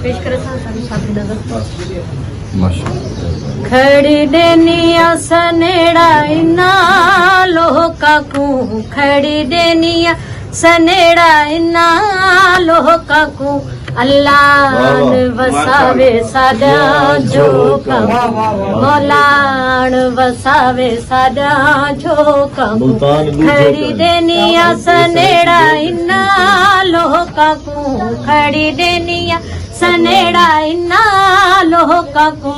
पेश करे साथी नजर माशाअल्लाह खड़ी देनिया सनेड़ा इना लोका को खड़ी देनिया सनेड़ा इना लोका को अल्लाह वसावे सादा जो कम मौलान वसावे सादा जो कम खड़ी देनिया सनेड़ा इना लोका को खड़ी देनिया सनेड़ा इना लोका को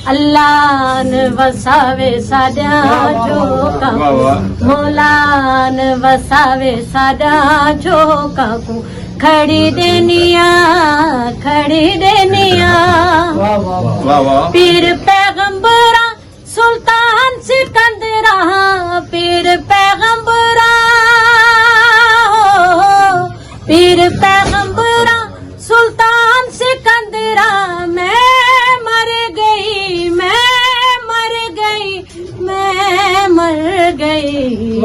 अल्लाह वसावे सादा जो कम मौलान वसावे सादा जो कम खड़ी देनिया पीर पैगंबरा सुल्तान सिकंदरा पीर पैगंबरा सुल्तान सिकंदरा मैं मर गई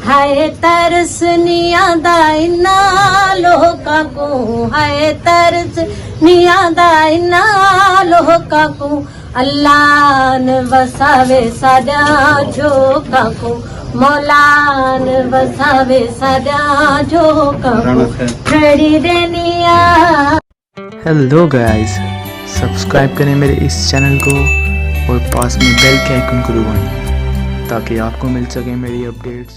हाय तरस नियादा इना लोका को हाय तरस नियादा इना लोका को अल्लाह वसावे सादा झोका को मौलान वसावे सादा झोका को खड़ी देनिया। हेलो गाइस, सब्सक्राइब करें मेरे इस चैनल को और पास में बेल के आइकन को दबाएं ताकि आपको मिल सके मेरी अपडेट्स।